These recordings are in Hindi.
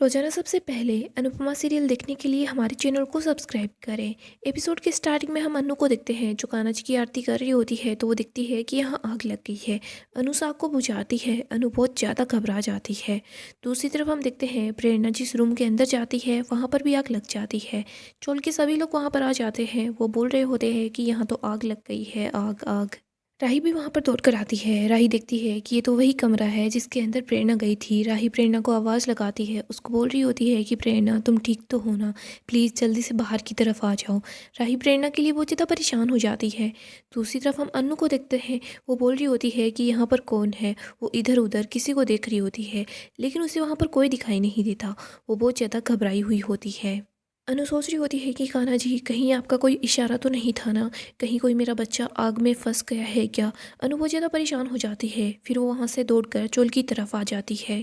रोजाना सबसे पहले अनुपमा सीरियल देखने के लिए हमारे चैनल को सब्सक्राइब करें। एपिसोड के स्टार्टिंग में हम अनु को देखते हैं जो कान्हा जी की आरती कर रही होती है, तो वो दिखती है कि यहाँ आग लग गई है। अनु आग को बुझाती है। अनु बहुत ज़्यादा घबरा जाती है। दूसरी तरफ हम देखते हैं प्रेरणा जिस रूम के अंदर जाती है वहाँ पर भी आग लग जाती है। चोल के सभी लोग वहाँ पर आ जाते हैं। वो बोल रहे होते हैं कि यहाँ तो आग लग गई है, आग आग। राही भी वहाँ पर दौड़ कर आती है। राही देखती है कि ये तो वही कमरा है जिसके अंदर प्रेरणा गई थी। राही प्रेरणा को आवाज़ लगाती है, उसको बोल रही होती है कि प्रेरणा तुम ठीक तो हो ना, प्लीज़ जल्दी से बाहर की तरफ आ जाओ। राही प्रेरणा के लिए बहुत ज़्यादा परेशान हो जाती है। दूसरी तरफ हम अन्नू को देखते हैं। वो बोल रही होती है कि यहाँ पर कौन है। वो इधर उधर किसी को देख रही होती है, लेकिन उसे वहाँ पर कोई दिखाई नहीं देता। वो बहुत ज़्यादा घबराई हुई होती है। अनु सोच रही होती है कि कान्हा जी कहीं आपका कोई इशारा तो नहीं था ना, कहीं कोई मेरा बच्चा आग में फंस गया है क्या। अनु बहुत ज़्यादा परेशान हो जाती है। फिर वो वहाँ से दौड़कर चोल की तरफ आ जाती है।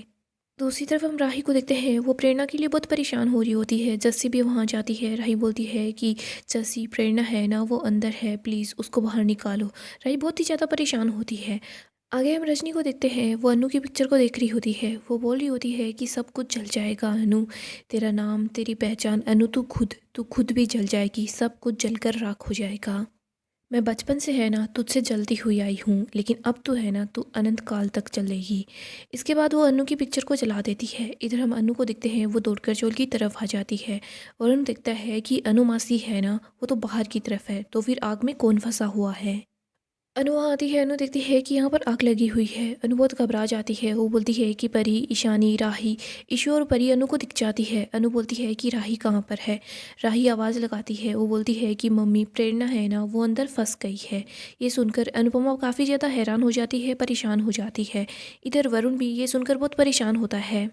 दूसरी तरफ हम राही को देखते हैं। वो प्रेरणा के लिए बहुत परेशान हो रही होती है। जस्सी भी वहाँ जाती है। राही बोलती है कि जस्सी, प्रेरणा है ना, वो अंदर है, प्लीज़ उसको बाहर निकालो। राही बहुत ही ज़्यादा परेशान होती है। आगे हम रजनी को देखते हैं। वो अनु की पिक्चर को देख रही होती है। वो बोल रही होती है कि सब कुछ जल जाएगा अनु, तेरा नाम, तेरी पहचान, अनु तू खुद भी जल जाएगी, सब कुछ जलकर राख हो जाएगा। मैं बचपन से है ना तुझसे जलती हुई आई हूँ, लेकिन अब तो है ना तू अनंत काल तक चलेगी। इसके बाद वो अनु की पिक्चर को जला देती है। इधर हम अनु को देखते हैं। वो दौड़कर चोल की तरफ आ जाती है और अनु देखता है कि अनु मासी है ना, वो तो बाहर की तरफ है, तो फिर आग में कौन फंसा हुआ है। अनु वहाँ आती है। अनु देखती है कि यहाँ पर आग लगी हुई है। अनु बहुत घबरा जाती है। वो बोलती है कि परी, ईशानी, राही। ईशु और परी अनु को दिख जाती है। अनु बोलती है कि राही कहाँ पर है। राही आवाज़ लगाती है। वो बोलती है कि मम्मी, प्रेरणा है ना, वो अंदर फंस गई है। ये सुनकर अनुपमा काफ़ी ज़्यादा हैरान हो जाती है, परेशान हो जाती है। इधर वरुण भी ये सुनकर बहुत परेशान होता है।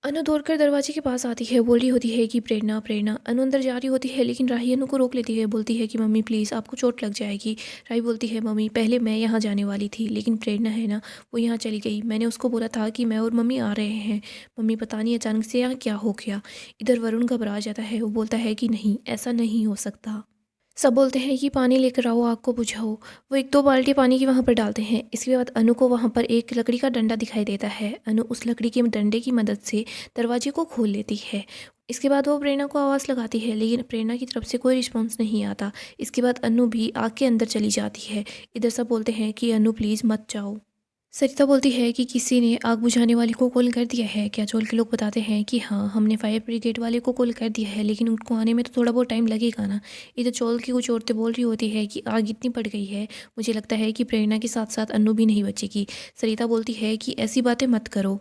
अनु दौड़कर दरवाजे के पास आती है। बोल रही होती है कि प्रेरणा प्रेरणा। अनु अंदर जा रही होती है, लेकिन राही अनु को रोक लेती है। बोलती है कि मम्मी प्लीज़, आपको चोट लग जाएगी। राही बोलती है मम्मी, पहले मैं यहाँ जाने वाली थी, लेकिन प्रेरणा है ना, वो यहाँ चली गई। मैंने उसको बोला था कि मैं और मम्मी आ रहे हैं। मम्मी पता नहीं अचानक से यहाँ क्या हो गया। इधर वरुण घबरा जाता है। वो बोलता है कि नहीं, ऐसा नहीं हो सकता। सब बोलते हैं कि पानी लेकर आओ, आग को बुझाओ। वो एक दो बाल्टी पानी की वहाँ पर डालते हैं। इसके बाद अनु को वहाँ पर एक लकड़ी का डंडा दिखाई देता है। अनु उस लकड़ी के डंडे की मदद से दरवाजे को खोल लेती है। इसके बाद वो प्रेरणा को आवाज़ लगाती है, लेकिन प्रेरणा की तरफ से कोई रिस्पॉन्स नहीं आता। इसके बाद अनु भी आग के अंदर चली जाती है। इधर सब बोलते हैं कि अनु प्लीज़ मत जाओ। सरिता बोलती है कि किसी ने आग बुझाने वाले को कॉल कर दिया है क्या। चोल के लोग बताते हैं कि हाँ, हमने फायर ब्रिगेड वाले को कॉल कर दिया है, लेकिन उनको आने में तो थोड़ा बहुत टाइम लगेगा ना। इधर चोल की कुछ औरतें बोल रही होती है कि आग इतनी बढ़ गई है, मुझे लगता है कि प्रेरणा के साथ साथ अनु भी नहीं बचेगी। सरिता बोलती है कि ऐसी बातें मत करो।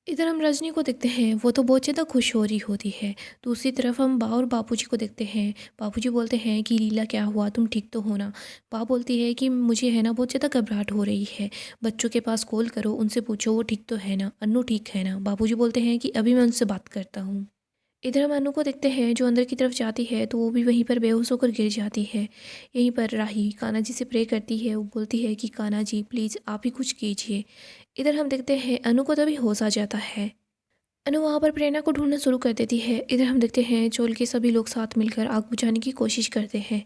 इधर हम रजनी को देखते हैं। वो तो बहुत ज़्यादा खुश हो रही होती है। दूसरी तरफ हम बा और बापूजी को देखते हैं। बापूजी बोलते हैं कि लीला क्या हुआ, तुम ठीक तो हो ना। बा बोलती है कि मुझे है ना बहुत ज़्यादा घबराहट हो रही है, बच्चों के पास कॉल करो, उनसे पूछो वो ठीक तो है ना, अन्नू ठीक है ना। बापूजी बोलते हैं कि अभी मैं उनसे बात करता हूँ। इधर हम अनु को देखते हैं जो अंदर की तरफ जाती है, तो वो भी वहीं पर बेहोश होकर गिर जाती है। यहीं पर राही कान्हा जी से प्रे करती है। वो बोलती है कि कान्हा जी प्लीज़ आप ही कुछ कीजिए। इधर हम देखते हैं अनु को तभी होश आ जाता है। अनु वहाँ पर प्रेरणा को ढूंढना शुरू कर देती है। इधर हम देखते हैं चोल के सभी लोग साथ मिलकर आग बुझाने की कोशिश करते हैं।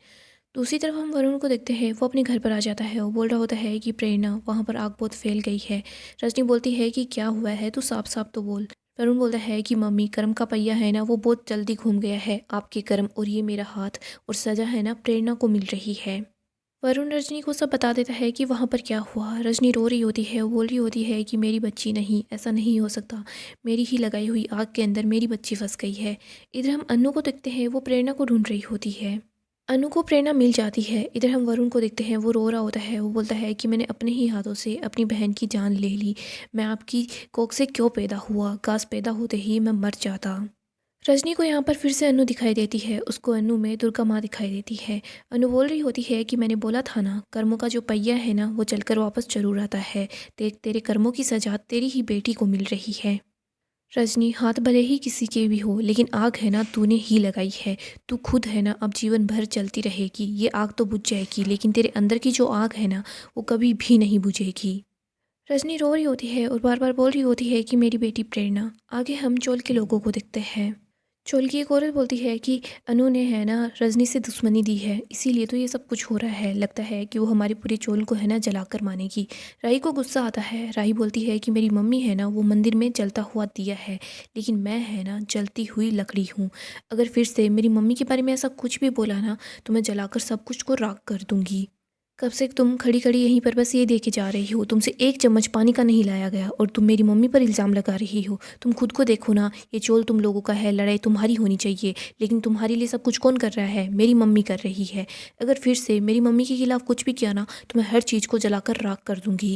दूसरी तरफ हम वरुण को देखते हैं। वो अपने घर पर आ जाता है। वो बोल रहा होता है कि प्रेरणा, वहाँ पर आग बहुत फैल गई है। रजनी बोलती है कि क्या हुआ है, तू साफ साफ तो बोल। वरुण बोलता है कि मम्मी, कर्म का पहिया है ना, वो बहुत जल्दी घूम गया है। आपके कर्म और ये मेरा हाथ और सज़ा है ना, प्रेरणा को मिल रही है। वरुण रजनी को सब बता देता है कि वहाँ पर क्या हुआ। रजनी रो रही होती है। वो बोल रही होती है कि मेरी बच्ची नहीं, ऐसा नहीं हो सकता, मेरी ही लगाई हुई आग के अंदर मेरी बच्ची फंस गई है। इधर हम अनु को देखते हैं। वो प्रेरणा को ढूंढ रही होती है। अनु को प्रेरणा मिल जाती है। इधर हम वरुण को देखते हैं। वो रो रहा होता है। वो बोलता है कि मैंने अपने ही हाथों से अपनी बहन की जान ले ली। मैं आपकी कोख से क्यों पैदा हुआ, काश पैदा होते ही मैं मर जाता। रजनी को यहाँ पर फिर से अनु दिखाई देती है। उसको अनु में दुर्गा माँ दिखाई देती है। अनु बोल रही होती है कि मैंने बोला था ना, कर्मों का जो पहिया है ना, वो चलकर वापस जरूर आता है। देख, तेरे कर्मों की सजा तेरी ही बेटी को मिल रही है। रजनी, हाथ भले ही किसी के भी हो, लेकिन आग है ना तूने ही लगाई है। तू खुद है ना अब जीवन भर चलती रहेगी। ये आग तो बुझ जाएगी, लेकिन तेरे अंदर की जो आग है ना, वो कभी भी नहीं बुझेगी। रजनी रो रही होती है और बार बार बोल रही होती है कि मेरी बेटी प्रेरणा। आगे हम चोल के लोगों को देखते हैं। चोल की एक औरत बोलती है कि अनु ने है ना रजनी से दुश्मनी दी है, इसीलिए तो ये सब कुछ हो रहा है। लगता है कि वो हमारे पूरे चोल को है ना जलाकर मानेगी। राही को गुस्सा आता है। राही बोलती है कि मेरी मम्मी है ना वो मंदिर में जलता हुआ दिया है, लेकिन मैं है ना जलती हुई लकड़ी हूँ। अगर फिर से मेरी मम्मी के बारे में ऐसा कुछ भी बोला ना तो मैं जलाकर सब कुछ को राख कर दूंगी। कब से तुम खड़ी खड़ी यहीं पर बस ये देखे जा रही हो, तुमसे एक चम्मच पानी का नहीं लाया गया और तुम मेरी मम्मी पर इल्ज़ाम लगा रही हो। तुम खुद को देखो ना, ये चोल तुम लोगों का है, लड़ाई तुम्हारी होनी चाहिए, लेकिन तुम्हारे लिए सब कुछ कौन कर रहा है? मेरी मम्मी कर रही है। अगर फिर से मेरी मम्मी के खिलाफ कुछ भी किया ना तो मैं हर चीज़ को जलाकर राख कर दूंगी।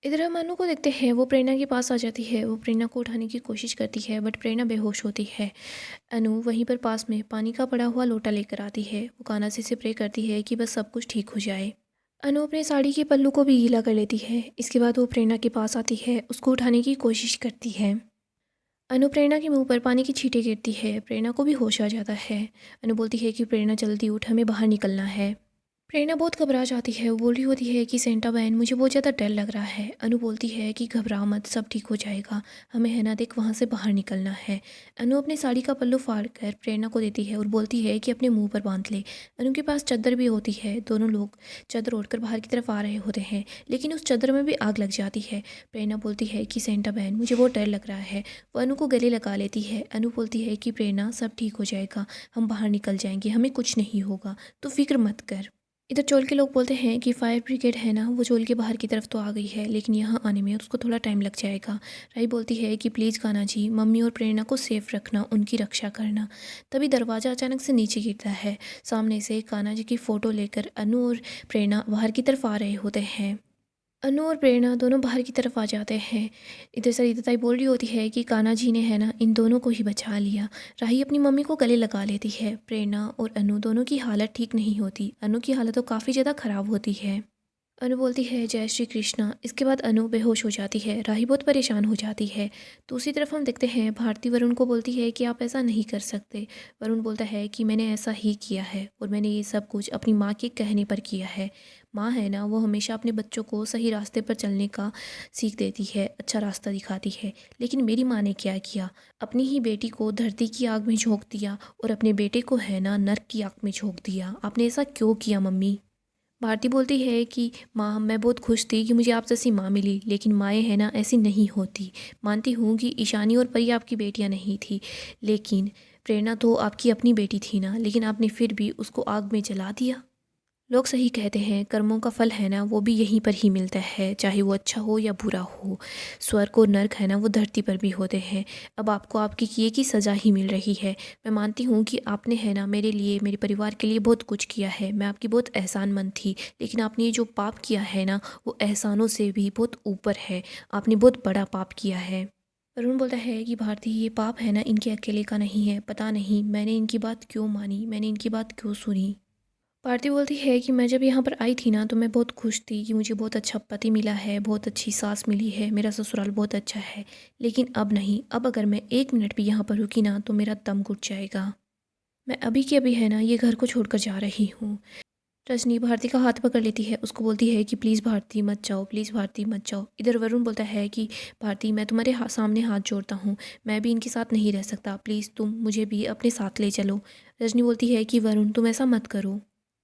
इधर हम अनु को देखते हैं, वो प्रेरणा के पास आ जाती है। वो प्रेरणा को उठाने की कोशिश करती है बट प्रेरणा बेहोश होती है। अनु वहीं पर पास में पानी का पड़ा हुआ लोटा लेकर आती है। वो कान्हा से प्रे करती है कि बस सब कुछ ठीक हो जाए। अनु अपने साड़ी के पल्लू को भी गीला कर लेती है। इसके बाद वो प्रेरणा के पास आती है, उसको उठाने की कोशिश करती है। अनु प्रेरणा के मुंह पर पानी की छींटें गिरती है। प्रेरणा को भी होश आ जाता है। अनु बोलती है कि प्रेरणा जल्दी उठ, हमें बाहर निकलना है। प्रेरणा बहुत घबरा जाती है। वो बोल रही होती है कि सेंटा बहन मुझे बहुत ज़्यादा डर लग रहा है। अनु बोलती है कि घबरा मत, सब ठीक हो जाएगा, हमें है ना देख वहाँ से बाहर निकलना है। अनु अपनी साड़ी का पल्लू फाड़ कर प्रेरणा को देती है और बोलती है कि अपने मुंह पर बांध ले। अनु के पास चादर भी होती है। दोनों लोग चादर ओढ़कर बाहर की तरफ आ रहे होते हैं, लेकिन उस चादर में भी आग लग जाती है। प्रेरणा बोलती है कि सेंटा बहन मुझे बहुत डर लग रहा है। वो अनु को गले लगा लेती है। अनु बोलती है कि प्रेरणा सब ठीक हो जाएगा, हम बाहर निकल जाएंगे, हमें कुछ नहीं होगा, तो फिक्र मत कर। इधर चोल के लोग बोलते हैं कि फायर ब्रिगेड है ना वो चोल के बाहर की तरफ तो आ गई है, लेकिन यहाँ आने में उसको थोड़ा टाइम लग जाएगा। राई बोलती है कि प्लीज़ कान्हा जी मम्मी और प्रेरणा को सेफ रखना, उनकी रक्षा करना। तभी दरवाज़ा अचानक से नीचे गिरता है। सामने से कान्हा जी की फ़ोटो लेकर अनु और प्रेरणा बाहर की तरफ आ रहे होते हैं। अनु और प्रेरणा दोनों बाहर की तरफ आ जाते हैं। इधर सरिताई बोल रही होती है कि कान्हा जी ने है ना इन दोनों को ही बचा लिया। राही अपनी मम्मी को गले लगा लेती है। प्रेरणा और अनु दोनों की हालत ठीक नहीं होती। अनु की हालत तो काफ़ी ज़्यादा ख़राब होती है। अनु बोलती है जय श्री कृष्णा। इसके बाद अनु बेहोश हो जाती है। राही बहुत परेशान हो जाती है। दूसरी तरफ हम देखते हैं भारती वरुण को बोलती है कि आप ऐसा नहीं कर सकते। वरुण बोलता है कि मैंने ऐसा ही किया है और मैंने ये सब कुछ अपनी माँ के कहने पर किया है। माँ है ना वो हमेशा अपने बच्चों को सही रास्ते पर चलने का सीख देती है, अच्छा रास्ता दिखाती है। लेकिन मेरी माँ ने क्या किया, अपनी ही बेटी को धरती की आग में झोंक दिया और अपने बेटे को है ना नर्क की आग में झोंक दिया। आपने ऐसा क्यों किया मम्मी? भारती बोलती है कि माँ मैं बहुत खुश थी कि मुझे आप जैसी माँ मिली, लेकिन माएँ है ना ऐसी नहीं होती। मानती हूँ कि ईशानी और परी आपकी बेटियाँ नहीं थी, लेकिन प्रेरणा तो आपकी अपनी बेटी थी ना, लेकिन आपने फिर भी उसको आग में जला दिया। लोग सही कहते हैं, कर्मों का फल है ना वो भी यहीं पर ही मिलता है, चाहे वो अच्छा हो या बुरा हो। स्वर्ग और नर्क है ना वो धरती पर भी होते हैं। अब आपको आपके किए की सज़ा ही मिल रही है। मैं मानती हूँ कि आपने है ना मेरे लिए, मेरे परिवार के लिए बहुत कुछ किया है, मैं आपकी बहुत एहसानमंद थी, लेकिन आपने ये जो पाप किया है ना वो एहसानों से भी बहुत ऊपर है। आपने बहुत बड़ा पाप किया है। वरुण बोलता है कि भारती ये पाप है ना इनके अकेले का नहीं है, पता नहीं मैंने इनकी बात क्यों मानी, मैंने इनकी बात क्यों सुनी। भारती बोलती है कि मैं जब यहाँ पर आई थी ना तो मैं बहुत खुश थी कि मुझे बहुत अच्छा पति मिला है, बहुत अच्छी सास मिली है, मेरा ससुराल बहुत अच्छा है। लेकिन अब नहीं, अब अगर मैं 1 मिनट भी यहाँ पर रुकी ना तो मेरा दम घुट जाएगा। मैं अभी के अभी है ना ये घर को छोड़कर जा रही हूँ। रजनी भारती का हाथ पकड़ लेती है, उसको बोलती है कि प्लीज़ भारती मत जाओ, प्लीज़ भारती मत जाओ। इधर वरुण बोलता है कि भारती मैं तुम्हारे सामने हाथ जोड़ता हूँ, मैं भी इनके साथ नहीं रह सकता, प्लीज़ तुम मुझे भी अपने साथ ले चलो। रजनी बोलती है कि वरुण तुम ऐसा मत करो।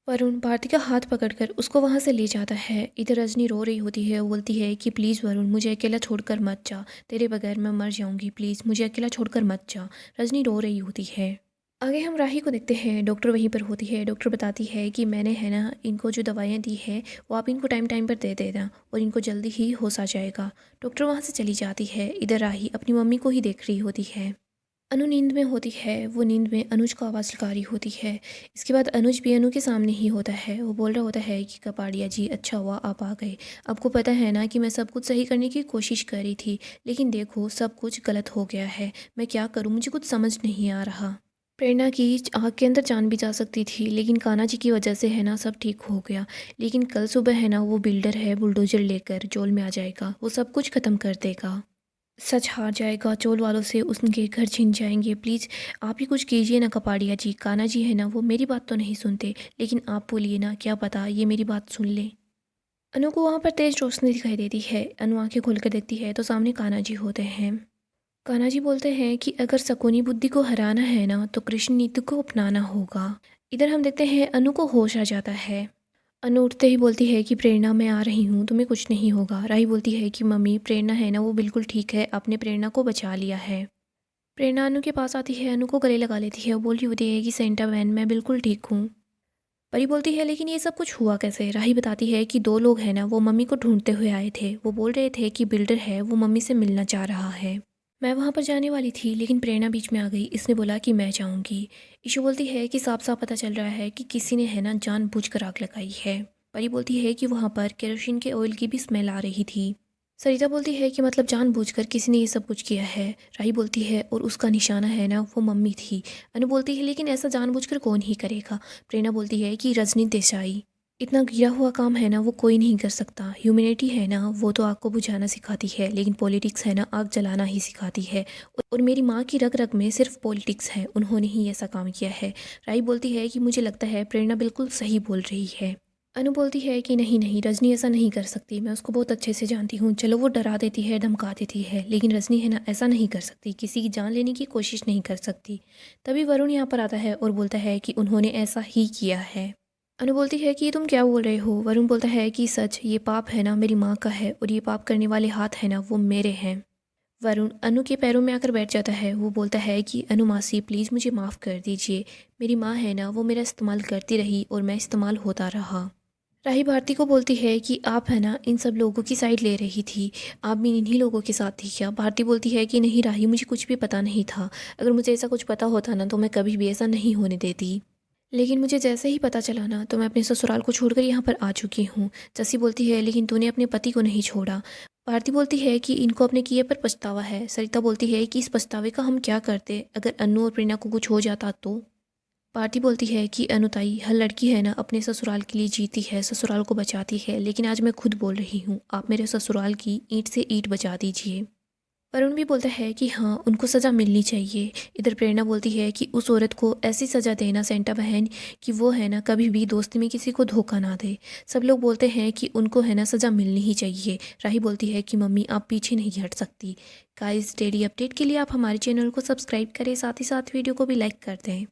वरुण भारती का हाथ पकड़कर उसको वहाँ से ले जाता है। इधर रजनी रो रही होती है। वो बोलती है कि प्लीज़ वरुण मुझे अकेला छोड़कर मत जा, तेरे बगैर मैं मर जाऊँगी, प्लीज़ मुझे अकेला छोड़कर मत जा। रजनी रो रही होती है। आगे हम राही को देखते हैं। डॉक्टर वहीं पर होती है। डॉक्टर बताती है कि मैंने है ना इनको जो दवाइयाँ दी है वो आप इनको टाइम टाइम पर दे देना और इनको जल्दी ही होश आ जाएगा। डॉक्टर वहाँ से चली जाती है। इधर राही अपनी मम्मी को ही देख रही होती है। अनु नींद में होती है। वो नींद में अनुज को आवाज़ लगा रही होती है। इसके बाद अनुज भी अनु के सामने ही होता है। वो बोल रहा होता है कि कपाड़िया जी अच्छा हुआ आप आ गए। आपको पता है ना कि मैं सब कुछ सही करने की कोशिश कर रही थी, लेकिन देखो सब कुछ गलत हो गया है। मैं क्या करूँ, मुझे कुछ समझ नहीं आ रहा। प्रेरणा की आँख के अंदर जान भी जा सकती थी, लेकिन कान्हा जी की वजह से है ना सब ठीक हो गया। लेकिन कल सुबह है ना वो बिल्डर है बुलडोजर लेकर जोल में आ जाएगा, वो सब कुछ ख़त्म कर देगा। सच हार जाएगा, चोल वालों से उनके घर छिन जाएंगे। प्लीज़ आप ही कुछ कीजिए ना कपाड़िया जी। कान्हा जी है ना वो मेरी बात तो नहीं सुनते, लेकिन आप बोलिए ना, क्या पता ये मेरी बात सुन ले। अनु को वहाँ पर तेज रोशनी दिखाई देती है। अनु आंखें खोलकर देखती है तो सामने कान्हा जी होते हैं। कान्हा जी बोलते हैं कि अगर शकुनी बुद्धि को हराना है ना तो कृष्ण नीति को अपनाना होगा। इधर हम देखते हैं अनु को होश आ जाता है। अनु उठते ही बोलती है कि प्रेरणा मैं आ रही हूँ, तुम्हें कुछ नहीं होगा। राही बोलती है कि मम्मी प्रेरणा है ना वो बिल्कुल ठीक है, आपने प्रेरणा को बचा लिया है। प्रेरणा अनु के पास आती है, अनु को गले लगा लेती है और बोल रही होती है कि सेंटा वैन मैं बिल्कुल ठीक हूँ। परी बोलती है लेकिन ये सब कुछ हुआ कैसे। राही बताती है कि दो लोग हैं ना वो मम्मी को ढूंढते हुए आए थे। वो बोल रहे थे कि बिल्डर है वो मम्मी से मिलना चाह रहा है। मैं वहाँ पर जाने वाली थी लेकिन प्रेरणा बीच में आ गई। इसने बोला कि मैं जाऊँगी। ईशु बोलती है कि साफ साफ पता चल रहा है कि किसी ने है ना जानबूझकर आग लगाई है। परी बोलती है कि वहाँ पर केरोसिन के ऑयल की भी स्मेल आ रही थी। सरिता बोलती है कि मतलब जानबूझकर किसी ने ये सब कुछ किया है। राही बोलती है और उसका निशाना है ना वो मम्मी थी। अनु बोलती है लेकिन ऐसा जानबूझकर कौन ही करेगा। प्रेरणा बोलती है कि रजनी देसाई। इतना गिरा हुआ काम है ना वो कोई नहीं कर सकता। ह्यूमैनिटी है ना वो तो आग को बुझाना सिखाती है लेकिन पॉलिटिक्स है ना आग जलाना ही सिखाती है। और मेरी माँ की रग रग में सिर्फ पॉलिटिक्स है, उन्होंने ही ऐसा काम किया है। राही बोलती है कि मुझे लगता है प्रेरणा बिल्कुल सही बोल रही है। अनु बोलती है कि नहीं नहीं रजनी ऐसा नहीं कर सकती, मैं उसको बहुत अच्छे से जानती हूँ। चलो वो डरा देती है धमका देती है लेकिन रजनी है ना ऐसा नहीं कर सकती, किसी की जान लेने की कोशिश नहीं कर सकती। तभी वरुण यहाँ पर आता है और बोलता है कि उन्होंने ऐसा ही किया है। अनु बोलती है कि ये तुम क्या बोल रहे हो। वरुण बोलता है कि सच, ये पाप है ना मेरी माँ का है और ये पाप करने वाले हाथ है ना वो मेरे हैं। वरुण अनु के पैरों में आकर बैठ जाता है। वो बोलता है कि अनु मासी प्लीज़ मुझे माफ़ कर दीजिए। मेरी माँ है ना वो मेरा इस्तेमाल करती रही और मैं इस्तेमाल होता रहा। राही भारती को बोलती है कि आप है ना इन सब लोगों की साइड ले रही थी, आप भी इन्हीं लोगों के साथ थी क्या। भारती बोलती है कि नहीं राही मुझे कुछ भी पता नहीं था, अगर मुझे ऐसा कुछ पता होता ना तो मैं कभी भी ऐसा नहीं होने देती। लेकिन मुझे जैसे ही पता चला ना तो मैं अपने ससुराल को छोड़कर यहाँ पर आ चुकी हूँ। जस्सी बोलती है लेकिन तूने अपने पति को नहीं छोड़ा। भारती बोलती है कि इनको अपने किए पर पछतावा है। सरिता बोलती है कि इस पछतावे का हम क्या करते अगर अनु और प्रेरणा को कुछ हो जाता तो। भारती बोलती है कि अनुताई हर लड़की है ना अपने ससुराल के लिए जीती है, ससुराल को बचाती है, लेकिन आज मैं खुद बोल रही हूँ आप मेरे ससुराल की ईंट से ईंट बचा दीजिए। वरुण भी बोलता है कि हाँ उनको सज़ा मिलनी चाहिए। इधर प्रेरणा बोलती है कि उस औरत को ऐसी सज़ा देना सेंटा बहन कि वो है ना कभी भी दोस्ती में किसी को धोखा ना दे। सब लोग बोलते हैं कि उनको है ना सज़ा मिलनी ही चाहिए। राही बोलती है कि मम्मी आप पीछे नहीं हट सकती। गाइस डेली अपडेट के लिए आप हमारे चैनल को सब्सक्राइब करें, साथ ही साथ वीडियो को भी लाइक कर दें।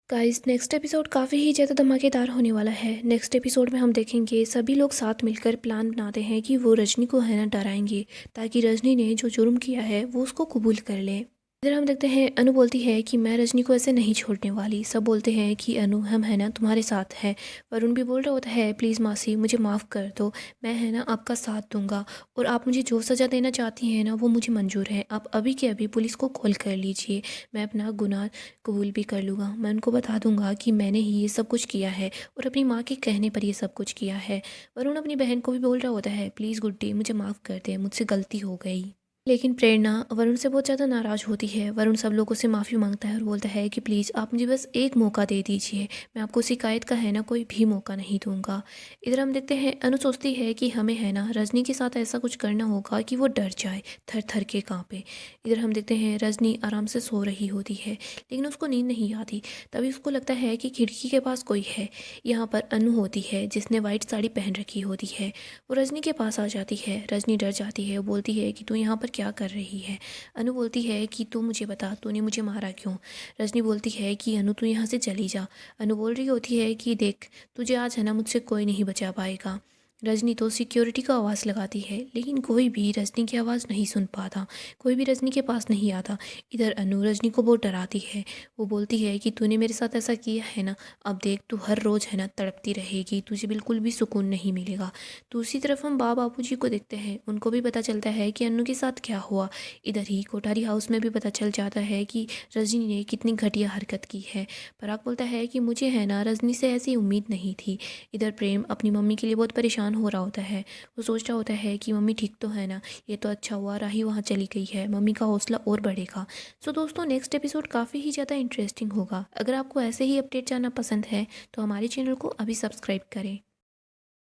गाइस नेक्स्ट एपिसोड काफ़ी ही ज़्यादा धमाकेदार होने वाला है। नेक्स्ट एपिसोड में हम देखेंगे सभी लोग साथ मिलकर प्लान बनाते हैं कि वो रजनी को है ना डराएंगे ताकि रजनी ने जो जुर्म किया है वो उसको कबूल कर ले। इधर हम देखते हैं अनु बोलती है कि मैं रजनी को ऐसे नहीं छोड़ने वाली। सब बोलते हैं कि अनु हम है ना तुम्हारे साथ हैं। वरुण भी बोल रहा होता है प्लीज़ मासी मुझे माफ़ कर दो, मैं है ना आपका साथ दूंगा और आप मुझे जो सज़ा देना चाहती हैं ना वो मुझे मंजूर है। आप अभी के अभी पुलिस को कॉल कर लीजिए, मैं अपना गुनाह कबूल भी कर लूँगा। मैं उनको बता दूंगा कि मैंने ही ये सब कुछ किया है और अपनी माँ के कहने पर ये सब कुछ किया है। वरुण अपनी बहन को भी बोल रहा होता है प्लीज़ गुड्डी मुझे माफ़ कर दे, मुझसे गलती हो गई। लेकिन प्रेरणा वरुण से बहुत ज़्यादा नाराज़ होती है। वरुण सब लोगों से माफ़ी मांगता है और बोलता है कि प्लीज़ आप मुझे बस एक मौका दे दीजिए, मैं आपको शिकायत का है ना कोई भी मौका नहीं दूंगा। इधर हम देखते हैं अनु सोचती है कि हमें है ना रजनी के साथ ऐसा कुछ करना होगा कि वो डर जाए, थर थर के कांपे। इधर हम देखते हैं रजनी आराम से सो रही होती है लेकिन उसको नींद नहीं आती। तभी उसको लगता है कि खिड़की के पास कोई है। यहाँ पर अनु होती है जिसने वाइट साड़ी पहन रखी होती है। वो रजनी के पास आ जाती है। रजनी डर जाती है, वो बोलती है कि तू यहाँ पर क्या कर रही है। अनु बोलती है कि तू मुझे बता तूने मुझे मारा क्यों। रजनी बोलती है कि अनु तू यहाँ से चली जा। अनु बोल रही होती है कि देख तुझे आज है ना मुझसे कोई नहीं बचा पाएगा। रजनी तो सिक्योरिटी का आवाज़ लगाती है लेकिन कोई भी रजनी की आवाज़ नहीं सुन पाता, कोई भी रजनी के पास नहीं आता। इधर अनु रजनी को बहुत डराती है। वो बोलती है कि तूने मेरे साथ ऐसा किया है ना, अब देख तू हर रोज़ है ना तड़पती रहेगी, तुझे बिल्कुल भी सुकून नहीं मिलेगा। दूसरी तरफ हम बाबू जी को देखते हैं, उनको भी पता चलता है कि अन्नू के साथ क्या हुआ। इधर ही कोठारी हाउस में भी पता चल जाता है कि रजनी ने कितनी घटिया हरकत की है। पराग बोलता है कि मुझे है ना रजनी से ऐसी उम्मीद नहीं थी। इधर प्रेम अपनी मम्मी के लिए बहुत परेशान हो रहा होता है। वो सोच रहा होता है कि मम्मी ठीक तो है ना, ये तो अच्छा हुआ राही वहाँ चली गई है, मम्मी का हौसला और बढ़ेगा। सो दोस्तों नेक्स्ट एपिसोड काफ़ी ही ज़्यादा इंटरेस्टिंग होगा। अगर आपको ऐसे ही अपडेट जानना पसंद है तो हमारे चैनल को अभी सब्सक्राइब करें।